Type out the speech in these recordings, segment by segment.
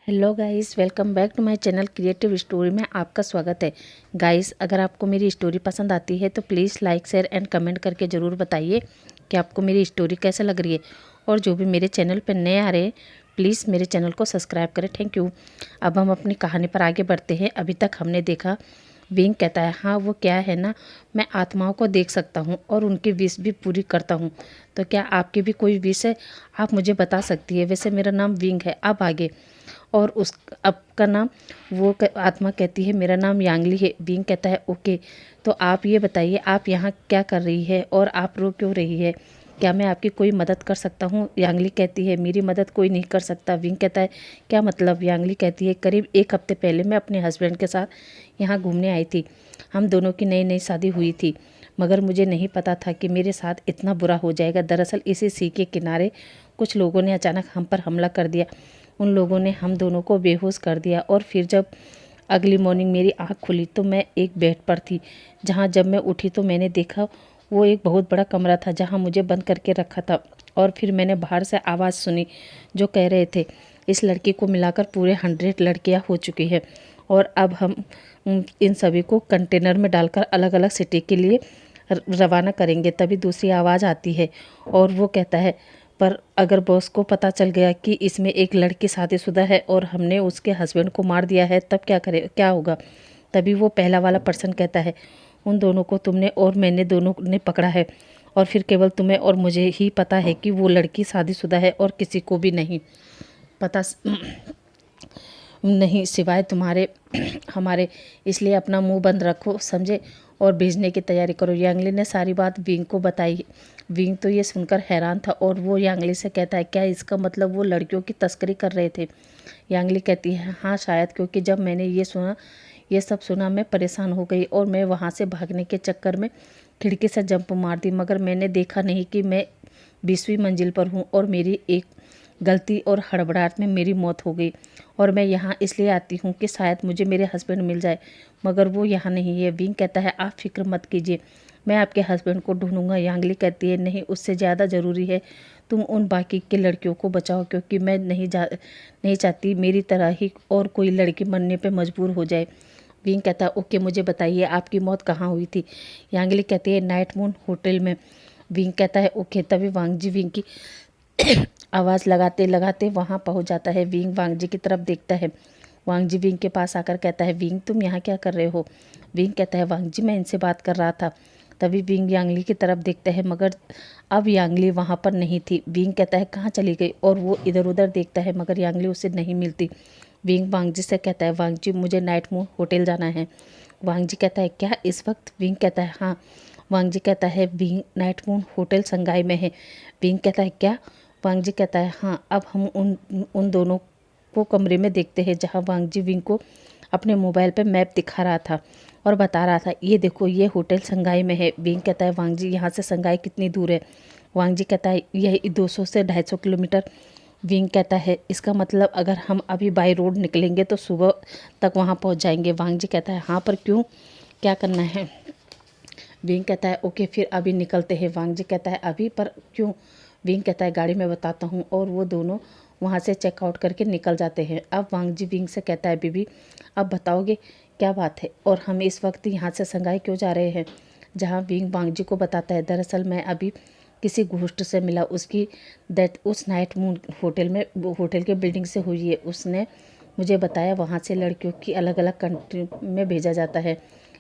Hello guys, welcome back to my channel Creative Story में आपका स्वागत है। गाइस, अगर आपको मेरी स्टोरी पसंद आती है तो please like share and comment करके ज़रूर बताइए कि आपको मेरी स्टोरी कैसे लग रही है। और जो भी मेरे चैनल पर नए आ रहे हैं प्लीज़ मेरे चैनल को सब्सक्राइब करें। Thank you. अब हम अपनी कहानी पर आगे बढ़ते हैं। अभी तक हमने देखा विंग कहता है, हाँ वो क्या है ना, मैं आत्माओं को देख सकता हूँ और उनकी विश भी पूरी करता हूँ। तो क्या आपकी भी कोई विश है? आप मुझे बता सकती है। वैसे मेरा नाम विंग है। अब आगे और उस आपका नाम? आत्मा कहती है मेरा नाम यांगली है। विंग कहता है ओके, तो आप ये बताइए आप यहाँ क्या कर रही है और आप रो क्यों रही है? क्या मैं आपकी कोई मदद कर सकता हूँ? यांगली कहती है मेरी मदद कोई नहीं कर सकता। विंग कहता है क्या मतलब? यांगली कहती है करीब एक हफ्ते पहले मैं अपने हस्बैंड के साथ यहाँ घूमने आई थी। हम दोनों की नई नई शादी हुई थी, मगर मुझे नहीं पता था कि मेरे साथ इतना बुरा हो जाएगा। दरअसल इसी सी के किनारे कुछ लोगों ने अचानक हम पर हमला कर दिया। उन लोगों ने हम दोनों को बेहोश कर दिया और फिर जब अगली मॉर्निंग मेरी आँख खुली तो मैं एक बेड पर थी। जब मैं उठी तो मैंने देखा वो एक बहुत बड़ा कमरा था जहाँ मुझे बंद करके रखा था। और फिर मैंने बाहर से आवाज़ सुनी जो कह रहे थे इस लड़की को मिलाकर पूरे 100 लड़कियाँ हो चुकी है और अब हम इन सभी को कंटेनर में डालकर अलग अलग सिटी के लिए रवाना करेंगे। तभी दूसरी आवाज़ आती है और वो कहता है पर अगर बॉस को पता चल गया कि इसमें एक लड़की शादीशुदा है और हमने उसके हस्बैंड को मार दिया है तब क्या होगा? तभी वो पहला वाला पर्सन कहता है उन दोनों को तुमने और मैंने दोनों ने पकड़ा है और फिर केवल तुम्हें और मुझे ही पता है कि वो लड़की शादीशुदा है और किसी को भी नहीं पता नहीं सिवाय तुम्हारे हमारे। इसलिए अपना मुंह बंद रखो, समझे, और भेजने की तैयारी करो। यांगली ने सारी बात विंग को बताई। विंग तो ये सुनकर हैरान था और वो यांगली से कहता है क्या इसका मतलब वो लड़कियों की तस्करी कर रहे थे? यांगली कहती है हाँ शायद, क्योंकि जब मैंने ये सब सुना मैं परेशान हो गई और मैं वहाँ से भागने के चक्कर में खिड़की से जंप मार दी, मगर मैंने देखा नहीं कि मैं 20वीं मंजिल पर हूँ और मेरी एक गलती और हड़बड़ाहट में मेरी मौत हो गई। और मैं यहाँ इसलिए आती हूँ कि शायद मुझे मेरे हस्बैंड मिल जाए, मगर वो यहाँ नहीं है। विंग कहता है आप फिक्र मत कीजिए, मैं आपके हस्बैंड को ढूंढूंगा। यांगली कहती है नहीं, उससे ज़्यादा ज़रूरी है तुम उन बाकी के लड़कियों को बचाओ, क्योंकि मैं नहीं चाहती मेरी तरह ही और कोई लड़की मरने पे मजबूर हो जाए। विंग कहता है ओके, मुझे बताइए आपकी मौत कहाँ हुई थी? यांगली कहती है नाइट मून होटल में। विंग कहता है ओके। तभी वांगजी विंग की आवाज़ लगाते लगाते वहाँ पहुँच जाता है। विंग वांगजी की तरफ देखता है। वांगजी विंग के पास आकर कहता है विंग तुम यहाँ क्या कर रहे हो? विंग कहता है वांगजी मैं इनसे बात कर रहा था। तभी विंग यांगली की तरफ देखता है, मगर अब यांगली वहाँ पर नहीं थी। विंग कहता है कहाँ चली गई? और वो इधर उधर देखता है मगर यांगली उसे नहीं मिलती। विंग वांगजी से कहता है वांगजी मुझे नाइट मून होटल जाना है। वांगजी कहता है क्या इस वक्त? विंग कहता है हाँ। वांगजी कहता है wing Knight Moon hotel Sangai में है। विंग कहता है क्या? वांगजी कहता है हाँ। अब हम उन दोनों को कमरे में देखते हैं जहाँ वांगजी विंग को अपने मोबाइल पर मैप दिखा रहा था और बता रहा था ये देखो ये होटल संगाई में है। विंग कहता है वांगजी यहाँ से संगाई कितनी दूर है? वांगजी कहता है यह 200 से 250 किलोमीटर। विंग कहता है इसका मतलब अगर हम अभी बाई रोड निकलेंगे तो सुबह तक वहाँ पहुँच जाएंगे। वांगजी कहता है हाँ, पर क्यों, क्या करना है? विंग कहता है ओके फिर अभी निकलते हैं। वांगजी कहता है अभी, पर क्यों? विंग कहता है गाड़ी में बताता हूँ। और वो दोनों वहाँ से चेकआउट करके निकल जाते हैं। अब वांगजी विंग से कहता है बीबी अब बताओगे क्या बात है और हम इस वक्त यहाँ से संगाई क्यों जा रहे हैं? जहाँ विंग वांगजी को बताता है दरअसल मैं अभी किसी घोस्ट से मिला, उसकी डेथ उस नाइट मून होटल के बिल्डिंग से हुई है। उसने मुझे बताया वहाँ से लड़कियों की अलग अलग कंट्री में भेजा जाता है,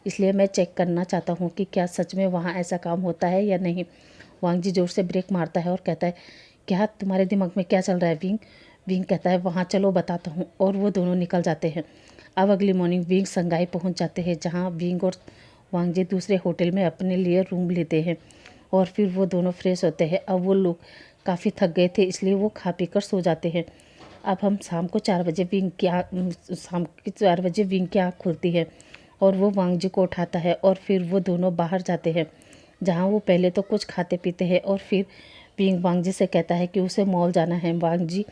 इसलिए मैं चेक करना चाहता हूँ कि क्या सच में वहाँ ऐसा काम होता है या नहीं। वांगजी जोर से ब्रेक मारता है और कहता है क्या तुम्हारे दिमाग में क्या चल रहा है विंग? विंग कहता है वहाँ चलो बताता हूँ। और वो दोनों निकल जाते हैं। अब अगली मॉर्निंग विंग संगाई पहुँच जाते हैं जहाँ विंग और वांगजी दूसरे होटल में अपने लिए रूम लेते हैं और फिर वो दोनों फ्रेश होते हैं। अब वो लोग काफ़ी थक गए थे इसलिए वो खा पी कर सो जाते हैं। अब हम शाम के 4 बजे विंग की आँख खुलती है और वो वांगजी को उठाता है और फिर वो दोनों बाहर जाते हैं जहाँ वो पहले तो कुछ खाते पीते हैं और फिर विंग वांगजी से कहता है कि उसे मॉल जाना है। वांगजी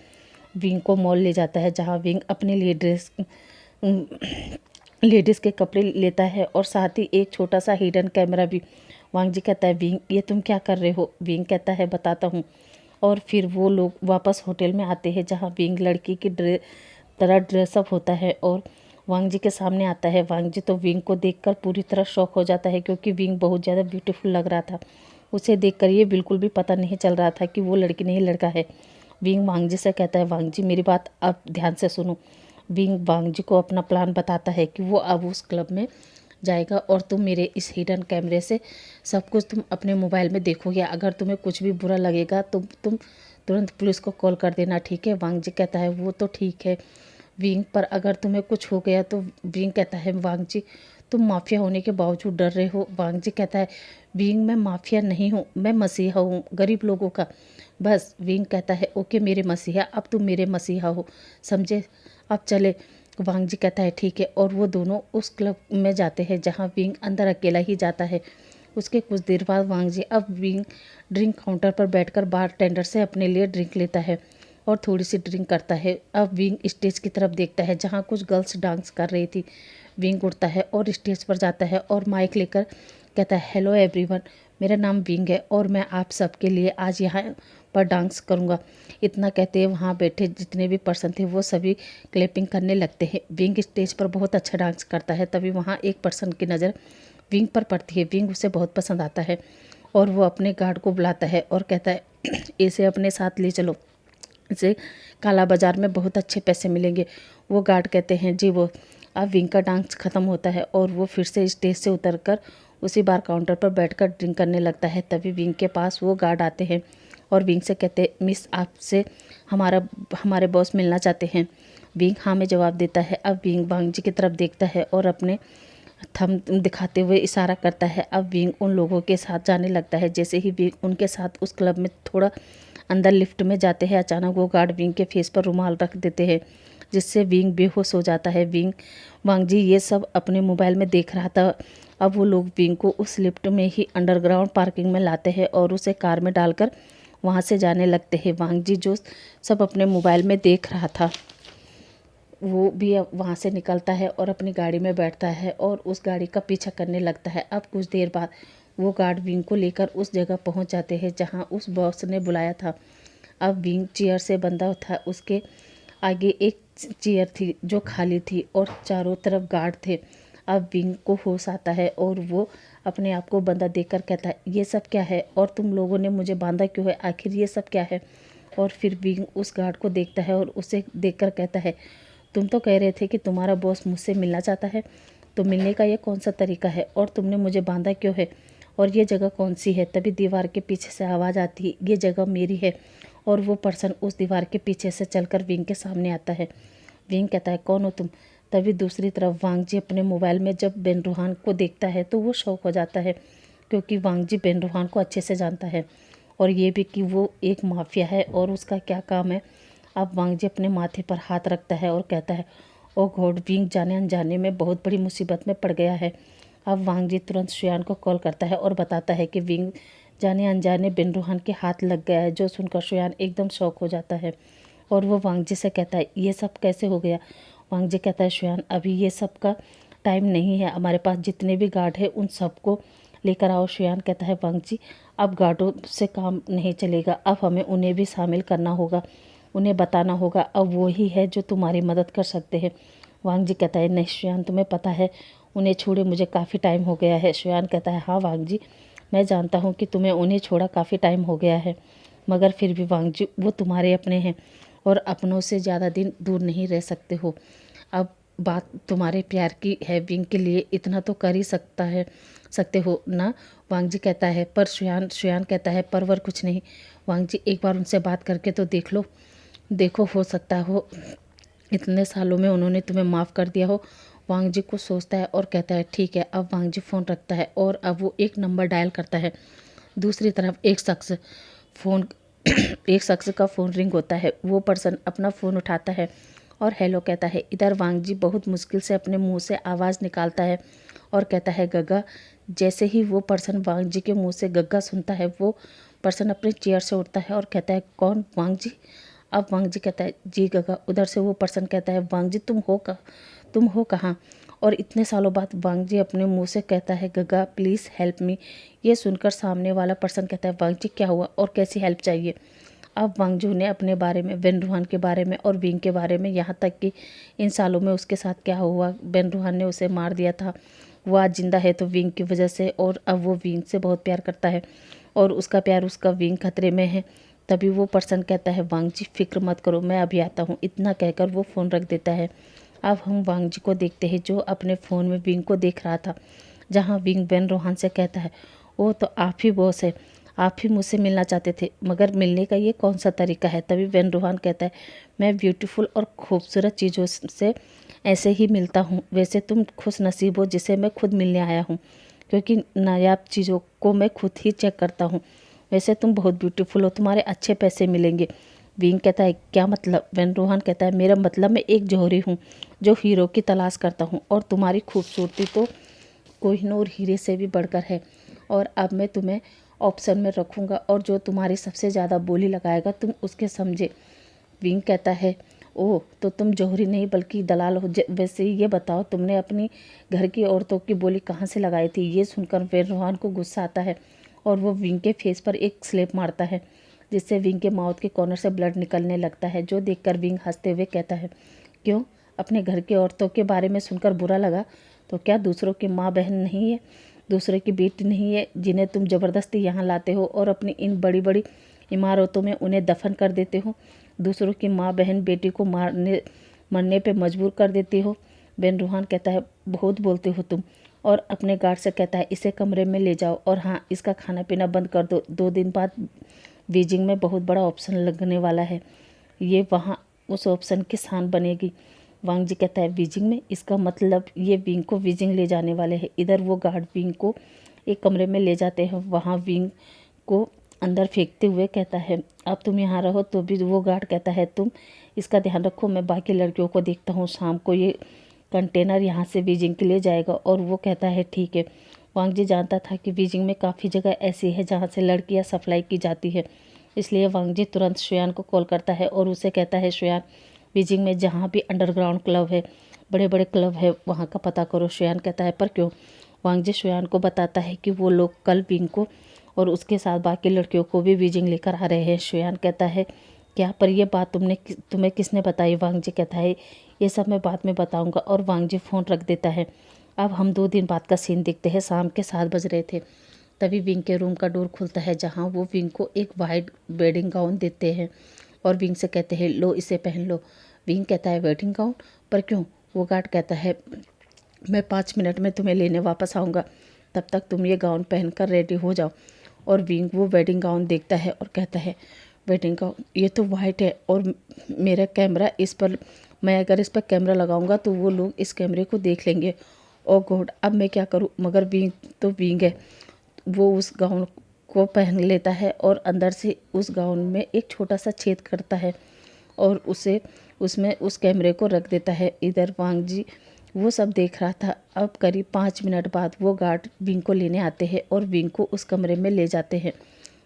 विंग को मॉल ले जाता है जहाँ विंग अपने लिए लेडीज़ के कपड़े लेता है और साथ ही एक छोटा सा हिडन कैमरा भी। वांगजी कहता है विंग ये तुम क्या कर रहे हो? विंग कहता है बताता हूँ। और फिर वो लोग वापस होटल में आते हैं जहाँ विंग लड़की की तरह ड्रेसअप होता है और वांग जी के सामने आता है। वांग जी तो विंग को देखकर पूरी तरह शॉक हो जाता है, क्योंकि विंग बहुत ज़्यादा ब्यूटीफुल लग रहा था। उसे देखकर ये बिल्कुल भी पता नहीं चल रहा था कि वो लड़की नहीं लड़का है। विंग वांग जी से कहता है, वांग जी मेरी बात अब ध्यान से सुनो। विंग वांग जी को अपना प्लान बताता है कि वो अब उस क्लब में जाएगा और तुम मेरे इस हिडन कैमरे से सब कुछ तुम अपने मोबाइल में देखोगे। अगर तुम्हें कुछ भी बुरा लगेगा तो तुम तुरंत पुलिस को कॉल कर देना, ठीक है। वांग जी कहता है वो तो ठीक है विंग, पर अगर तुम्हें कुछ हो गया तो। विंग कहता है वांग जी तुम माफिया होने के बावजूद डर रहे हो। वांग जी कहता है विंग मैं माफिया नहीं हूँ, मैं मसीहा हूँ गरीब लोगों का। बस विंग कहता है ओके मेरे मसीहा, अब तुम मेरे मसीहा हो, समझे। अब चले। वांग जी कहता है ठीक है, और वो दोनों उस क्लब में जाते हैं जहाँ विंग अंदर अकेला ही जाता है। उसके कुछ देर बाद वांग जी अब विंग ड्रिंक काउंटर पर बैठकर बार टेंडर से अपने लिए ड्रिंक लेता है और थोड़ी सी ड्रिंक करता है। अब विंग स्टेज की तरफ देखता है जहाँ कुछ गर्ल्स डांस कर रही थी। विंग उठता है और स्टेज पर जाता है और माइक लेकर कहता है हेलो एवरीवन, मेरा नाम विंग है और मैं आप सबके लिए आज यहाँ पर डांस करूँगा। इतना कहते हैं वहाँ बैठे जितने भी पर्सन थे वो सभी क्लैपिंग करने लगते हैं। विंग स्टेज पर बहुत अच्छा डांस करता है। तभी वहाँ एक पर्सन की नज़र विंग पर पड़ती है। विंग उसे बहुत पसंद आता है और वो अपने गार्ड को बुलाता है और कहता है इसे अपने साथ ले चलो, इसे काला बाज़ार में बहुत अच्छे पैसे मिलेंगे। वो गार्ड कहते हैं जी वो। अब विंग का डांस ख़त्म होता है और वो फिर से स्टेज से उतरकर उसी बार काउंटर पर बैठकर ड्रिंक करने लगता है। तभी विंग के पास वो गार्ड आते हैं और विंग से कहते हैं मिस आपसे हमारे बॉस मिलना चाहते हैं। विंग हाँ में जवाब देता है। अब विंग वांग जी की तरफ देखता है और अपने थंब दिखाते हुए इशारा करता है। अब विंग उन लोगों के साथ जाने लगता है। जैसे ही विंग उनके साथ उस क्लब में थोड़ा अंदर लिफ्ट में जाते हैं, अचानक वो गार्ड विंग के फेस पर रुमाल रख देते हैं, जिससे विंग बेहोश हो जाता है। वांग जी ये सब अपने मोबाइल में देख रहा था। अब वो लोग विंग को उस लिफ्ट में ही अंडरग्राउंड पार्किंग में लाते हैं और उसे कार में डालकर वहाँ से जाने लगते हैं। वांग जी जो सब अपने मोबाइल में देख रहा था वो भी अब वहाँ से निकलता है और अपनी गाड़ी में बैठता है और उस गाड़ी का पीछा करने लगता है। अब कुछ देर बाद वो गार्ड विंग को लेकर उस जगह पहुँच जाते हैं जहाँ उस बॉस ने बुलाया था। अब विंग चेयर से बंधा था, उसके आगे एक चेयर थी जो खाली थी और चारों तरफ गार्ड थे। अब विंग को होश आता है और वो अपने आप को बंधा देखकर कहता है ये सब क्या है और तुम लोगों ने मुझे बांधा क्यों है, आखिर ये सब क्या है। और फिर विंग उस गार्ड को देखता है और उसे देखकर कहता है तुम तो कह रहे थे कि तुम्हारा बॉस मुझसे मिलना चाहता है, तो मिलने का ये कौन सा तरीका है और तुमने मुझे बांधा क्यों है, और ये जगह कौन सी है। तभी दीवार के पीछे से आवाज़ आती है ये जगह मेरी है। और वो पर्सन उस दीवार के पीछे से चलकर विंग के सामने आता है। विंग कहता है कौन हो तुम। तभी दूसरी तरफ वांग जी अपने मोबाइल में जब बेन रूहान को देखता है तो वो शौक हो जाता है, क्योंकि वांग जी बेन रूहान को अच्छे से जानता है और ये भी कि वो एक माफिया है और उसका क्या काम है। अब वांग जी अपने माथे पर हाथ रखता है और कहता है ओ गॉड, विंग जाने अनजाने में बहुत बड़ी मुसीबत में पड़ गया है। अब वांग जी तुरंत शुयान को कॉल करता है और बताता है कि विंग जाने अनजाने बेन रूहान के हाथ लग गया है। जो सुनकर शुयान एकदम शॉक हो जाता है और वो वांग जी से कहता है ये सब कैसे हो गया। वांग जी कहता है शुयान अभी ये सब का टाइम नहीं है, हमारे पास जितने भी गार्ड हैं उन सबको लेकर आओ। शुयान कहता है वांग जी अब गार्डों से काम नहीं चलेगा, अब हमें उन्हें भी शामिल करना होगा, उन्हें बताना होगा, अब वो ही है जो तुम्हारी मदद कर सकते हैं। वांग जी कहता है नहीं शुयान, तुम्हें पता है उन्हें छोड़े मुझे काफ़ी टाइम हो गया है। शुयान कहता है हाँ वांग जी, मैं जानता हूँ कि तुम्हें उन्हें छोड़ा काफ़ी टाइम हो गया है, मगर फिर भी वांग जी वो तुम्हारे अपने हैं और अपनों से ज़्यादा दिन दूर नहीं रह सकते हो। अब बात तुम्हारे प्यार की है, विंग के लिए इतना तो कर ही सकते हो ना। वांग जी कहता है पर शुयान कहता है परवर कुछ नहीं। वांग जी एक बार उनसे बात करके तो देखो हो सकता हो इतने सालों में उन्होंने तुम्हें माफ़ कर दिया हो। वांग जी को सोचता है और कहता है ठीक है। अब वांग जी फ़ोन रखता है और अब वो एक नंबर डायल करता है। दूसरी तरफ फ़ोन एक शख्स का फ़ोन रिंग होता है। वो पर्सन अपना फ़ोन उठाता है और हेलो कहता है। इधर वांग जी बहुत मुश्किल से अपने मुंह से आवाज़ निकालता है और कहता है गग्गा। जैसे ही वो पर्सन वांग जी के मुंह से गग्गा सुनता है वो पर्सन अपने चेयर से उठता है और कहता है कौन वांग जी। अब वांग जी कहता है जी गग्गा। उधर से वो पर्सन कहता है वांग जी तुम हो कहाँ। और इतने सालों बाद वांग जी अपने मुंह से कहता है गग्गा प्लीज़ हेल्प मी। ये सुनकर सामने वाला पर्सन कहता है वांग जी क्या हुआ और कैसी हेल्प चाहिए। अब वांग जू ने अपने बारे में, बेन रूहान के बारे में और विंग के बारे में, यहाँ तक कि इन सालों में उसके साथ क्या हुआ, बेन रूहान ने उसे मार दिया था, वो आज जिंदा है तो विंग की वजह से, और अब वो विंग से बहुत प्यार करता है और उसका प्यार, उसका विंग खतरे में है। तभी वो पर्सन कहता है वांग जी फिक्र मत करो, मैं अभी आता हूँ। इतना कहकर वो फ़ोन रख देता है। अब हम वांग जी को देखते हैं जो अपने फ़ोन में विंग को देख रहा था, जहाँ विंग बेन रूहान से कहता है वो तो आप ही बॉस है, आप ही मुझसे मिलना चाहते थे, मगर मिलने का ये कौन सा तरीका है। तभी बेन रूहान कहता है मैं ब्यूटीफुल और खूबसूरत चीज़ों से ऐसे ही मिलता हूँ, वैसे तुम खुश नसीब हो जिसे मैं खुद मिलने आया हूँ, क्योंकि नायाब चीज़ों को मैं खुद ही चेक करता हूँ। वैसे तुम बहुत ब्यूटीफुल हो, तुम्हारे अच्छे पैसे मिलेंगे। विंग कहता है क्या मतलब। बेन रूहान कहता है मेरा मतलब मैं एक जौहरी हूँ जो हीरो की तलाश करता हूँ, और तुम्हारी खूबसूरती तो कोहिनूर हीरे से भी बढ़कर है, और अब मैं तुम्हें ऑप्शन में रखूँगा और जो तुम्हारी सबसे ज़्यादा बोली लगाएगा तुम उसके समझे। विंग कहता है ओह तो तुम जौहरी नहीं बल्कि दलाल हो। वैसे ये बताओ तुमने अपनी घर की औरतों की बोली कहाँ से लगाई थी। ये सुनकर बेन रूहान को गुस्सा आता है और वो विंग के फेस पर एक स्लैप मारता है, जिससे विंग के माउथ के कॉर्नर से ब्लड निकलने लगता है, जो देखकर विंग हंसते हुए कहता है क्यों, अपने घर की औरतों के बारे में सुनकर बुरा लगा। तो क्या दूसरों की माँ बहन नहीं है, दूसरे की बेटी नहीं है, जिन्हें तुम ज़बरदस्ती यहाँ लाते हो और अपनी इन बड़ी बड़ी इमारतों में उन्हें दफन कर देते हो, दूसरों की माँ बहन बेटी को मरने पे मजबूर कर देती हो। बेन रूहान कहता है बहुत बोलते हो तुम, और अपने गार्ड से कहता है इसे कमरे में ले जाओ और हाँ इसका खाना पीना बंद कर दो। 2 दिन बाद बीजिंग में बहुत बड़ा ऑप्शन लगने वाला है, ये वहाँ उस ऑप्शन की शान बनेगी। वांग जी कहता है बीजिंग में, इसका मतलब ये विंग को बीजिंग ले जाने वाले हैं। इधर वो गार्ड विंग को एक कमरे में ले जाते हैं, वहाँ विंग को अंदर फेंकते हुए कहता है अब तुम यहाँ रहो। तो भी वो गार्ड कहता है तुम इसका ध्यान रखो, मैं बाकी लड़कियों को देखता हूँ, शाम को ये कंटेनर यहाँ से बीजिंग के लिए जाएगा। और वो कहता है ठीक है। वांग जी जानता था कि बीजिंग में काफ़ी जगह ऐसी है जहाँ से लड़कियाँ सप्लाई की जाती है, इसलिए वांग जी तुरंत शुयान को कॉल करता है और उसे कहता है शुयान बीजिंग में जहाँ भी अंडरग्राउंड क्लब है, बड़े बड़े क्लब है, वहाँ का पता करो। शुयान कहता है पर क्यों। वांग जी शुयान को बताता है कि वो लोग कल विंग को और उसके साथ बाकी लड़कियों को भी बीजिंग लेकर आ रहे हैं। शुयान कहता है क्या, पर ये बात तुम्हें किसने बताई। वांग जी कहता है ये सब मैं बाद में बताऊंगा, और वांग जी फ़ोन रख देता है। अब हम 2 दिन बाद का सीन देखते हैं। शाम के 7 बज रहे थे, तभी विंग के रूम का डोर खुलता है, जहाँ वो विंग को एक वाइट वेडिंग गाउन देते हैं और विंग से कहते हैं लो इसे पहन लो। विंग कहता है वेडिंग गाउन, पर क्यों। वो गार्ड कहता है मैं 5 मिनट में तुम्हें लेने वापस आऊँगा, तब तक तुम ये गाउन पहनकर रेडी हो जाओ। और विंग वो वेडिंग गाउन देखता है और कहता है वेडिंग गाउन ये तो वाइट है, और मेरा कैमरा इस पर, मैं अगर इस पर कैमरा लगाऊंगा तो वो लोग इस कैमरे को देख लेंगे। ओ गॉड अब मैं क्या करूं। मगर विंग तो विंग है, वो उस गाउन को पहन लेता है और अंदर से उस गाउन में एक छोटा सा छेद करता है और उसे उसमें उस कैमरे को रख देता है। इधर वांग जी वो सब देख रहा था। अब करीब 5 मिनट बाद वो गार्ड विंग को लेने आते हैं और विंग को उस कमरे में ले जाते हैं।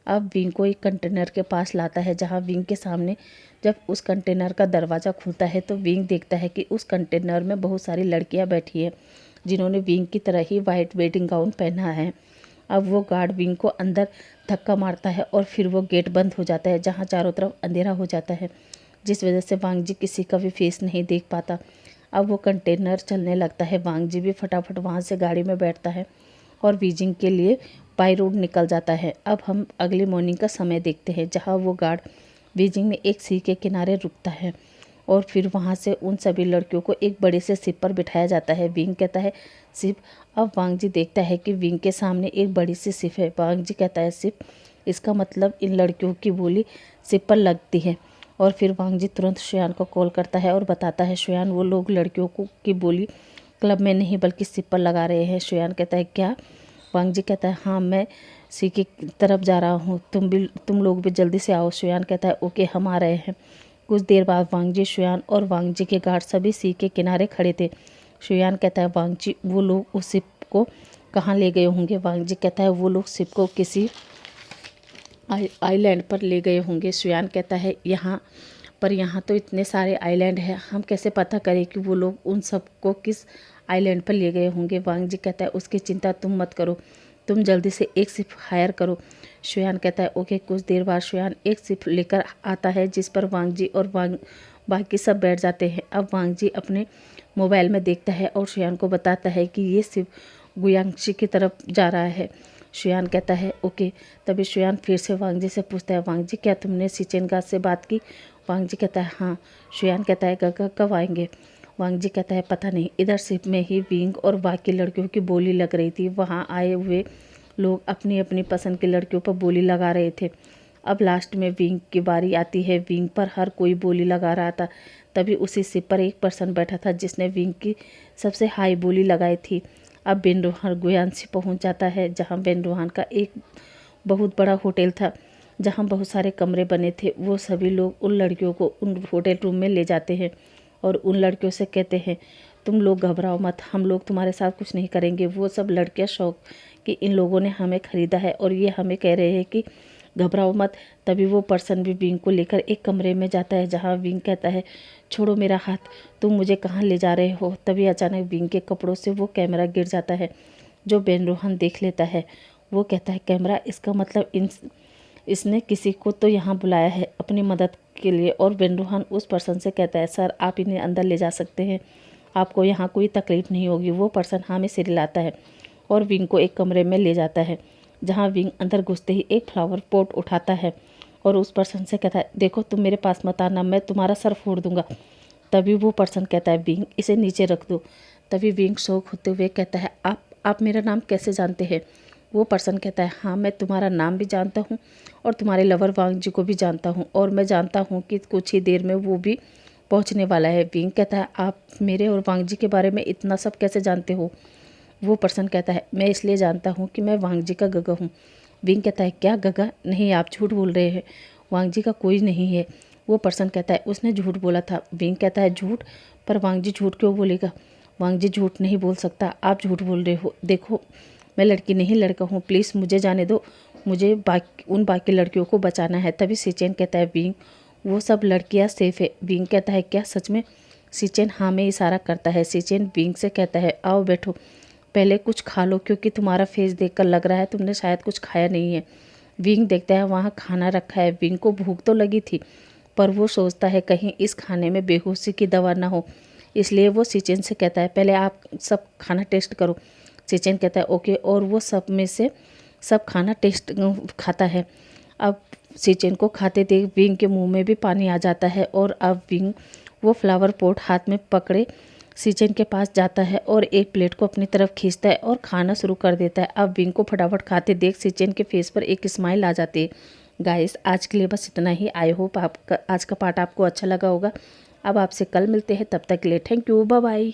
अब विंग को एक कंटेनर के पास लाता है, जहाँ विंग के सामने जब उस कंटेनर का दरवाज़ा खुलता है तो विंग देखता है कि उस कंटेनर में बहुत सारी लड़कियां बैठी हैं, जिन्होंने विंग की तरह ही वाइट वेडिंग गाउन पहना है। अब वो गार्ड विंग को अंदर धक्का मारता है और फिर वो गेट बंद हो जाता है, जहाँ चारों तरफ अंधेरा हो जाता है, जिस वजह से वांग जी किसी का भी फेस नहीं देख पाता। अब वो कंटेनर चलने लगता है, वांग जी भी फटाफट वहाँ से गाड़ी में बैठता है और बीजिंग के लिए बाई रोड निकल जाता है। अब हम अगली मॉर्निंग का समय देखते हैं, जहाँ वो गार्ड बीजिंग में एक सी के किनारे रुकता है और फिर वहाँ से उन सभी लड़कियों को एक बड़े से शिप पर बिठाया जाता है। विंग कहता है शिप। अब वांग जी देखता है कि विंग के सामने एक बड़ी सी शिप है। वांग जी कहता है शिप, इसका मतलब इन लड़कियों की बोली शिप पर लगती है। और फिर वांग जी तुरंत शुयान को कॉल करता है और बताता है शुयान वो लोग लड़कियों को की बोली क्लब में नहीं बल्कि शिप पर लगा रहे हैं। शुयान कहता है क्या। वांग जी कहता है हाँ मैं सी की तरफ जा रहा हूँ, तुम लोग भी जल्दी से आओ। शुयान कहता है ओके हम आ रहे हैं। कुछ देर बाद वांग जी, शुयान और वांग जी के गार्ड सभी सी के किनारे खड़े थे। शुयान कहता है वांग जी वो लोग उस शिप को कहाँ ले गए होंगे। वांग जी कहता है वो लोग शिप को किसी आइलैंड पर ले गए होंगे। शुयान कहता है यहाँ तो इतने सारे आइलैंड हैं, हम कैसे पता करें कि वो लोग उन सबको किस आइलैंड पर ले गए होंगे। वांग जी कहता है उसकी चिंता तुम मत करो, तुम जल्दी से एक शिप हायर करो। शुयान कहता है ओके। कुछ देर बाद शुयान एक शिप लेकर आता है जिस पर वांग जी और बाकी सब बैठ जाते हैं। अब वांग जी अपने मोबाइल में देखता है और शुयान को बताता है कि ये शिप गुयांगशी की तरफ जा रहा है। शुयान कहता है ओके। तभी शुयान फिर से वांग जी से पूछता है वांग जी क्या तुमने सिचेनगा से बात की? वांग जी कहता है हाँ। शुयान कहता है गगा कब आएंगे? वांग जी कहता है पता नहीं, इधर शिप में ही विंग और बाकी लड़कियों की बोली लग रही थी। वहाँ आए हुए लोग अपनी अपनी पसंद की लड़कियों पर बोली लगा रहे थे। अब लास्ट में विंग की बारी आती है। विंग पर हर कोई बोली लगा रहा था। तभी उसी शिप पर एक पर्सन बैठा था जिसने विंग की सबसे हाई बोली लगाई थी। अब बेन रोहान गुयांगशी पहुंच जाता है जहां बेन रोहान का एक बहुत बड़ा होटल था जहां बहुत सारे कमरे बने थे। वो सभी लोग उन लड़कियों को उन होटल रूम में ले जाते हैं और उन लड़कियों से कहते हैं तुम लोग घबराओ मत, हम लोग तुम्हारे साथ कुछ नहीं करेंगे। वो सब लड़कियां शौक कि इन लोगों ने हमें ख़रीदा है और ये हमें कह रहे हैं कि घबराओ मत। तभी वो पर्सन भी विंग को लेकर एक कमरे में जाता है जहां विंग कहता है छोड़ो मेरा हाथ, तुम मुझे कहाँ ले जा रहे हो? तभी अचानक विंग के कपड़ों से वो कैमरा गिर जाता है जो बेन रोहान देख लेता है। वो कहता है कैमरा, इसका मतलब इसने किसी को तो यहाँ बुलाया है अपनी मदद के लिए। और बेन रोहान उस पर्सन से कहता है सर आप इन्हें अंदर ले जा सकते हैं, आपको यहाँ कोई तकलीफ नहीं होगी। वो पर्सन हाँ में सिर हिलाता है और विंग को एक कमरे में ले जाता है जहाँ विंग अंदर घुसते ही एक फ्लावर पॉट उठाता है और उस पर्सन से कहता है देखो तुम मेरे पास मत आना, मैं तुम्हारा सर फोड़ दूंगा। तभी वो पर्सन कहता है विंग इसे नीचे रख दो। तभी विंग शौक होते हुए कहता है आप मेरा नाम कैसे जानते हैं? वो पर्सन कहता है हाँ मैं तुम्हारा नाम भी जानता हूँ और तुम्हारे लवर वांग जी को भी जानता हूँ और मैं जानता हूँ कि कुछ ही देर में वो भी पहुँचने वाला है। विंग कहता है आप मेरे और वांग जी के बारे में इतना सब कैसे जानते हो? वो पर्सन कहता है मैं इसलिए जानता हूँ कि मैं वांग जी का गगा हूँ। विंग कहता है क्या गगा? नहीं आप झूठ बोल रहे हैं, वांग जी का कोई नहीं है। वो पर्सन कहता है उसने झूठ बोला था। विंग कहता है झूठ? पर वांग जी झूठ क्यों बोलेगा? वांग जी झूठ नहीं बोल सकता, आप झूठ बोल रहे हो। देखो मैं लड़की नहीं लड़का हूँ, प्लीज़ मुझे जाने दो, मुझे बाकी लड़कियों को बचाना है। तभी सिचेन कहता है विंग वो सब लड़कियाँ सेफ है। विंग कहता है क्या सच में? सिचेन हाँ में इशारा करता है। सिचेन विंग से कहता है आओ बैठो, पहले कुछ खा लो क्योंकि तुम्हारा फेस देखकर लग रहा है तुमने शायद कुछ खाया नहीं है। विंग देखता है वहाँ खाना रखा है। विंग को भूख तो लगी थी पर वो सोचता है कहीं इस खाने में बेहोशी की दवा ना हो, इसलिए वो सिचेन से कहता है पहले आप सब खाना टेस्ट करो। सिचेन कहता है ओके और वो सब में से सब खाना टेस्ट खाता है। अब सिचेन को खाते देख विंग के मुंह में भी पानी आ जाता है और अब विंग वो फ्लावर पॉट हाथ में पकड़े सिचेन के पास जाता है और एक प्लेट को अपनी तरफ खींचता है और खाना शुरू कर देता है। अब विंग को फटाफट खाते देख सिचेन के फेस पर एक स्माइल आ जाती है। गाइस आज के लिए बस इतना ही। आई होप आपका आज का पार्ट आपको अच्छा लगा होगा। अब आपसे कल मिलते हैं, तब तक के लिए थैंक यू, बाय बाय।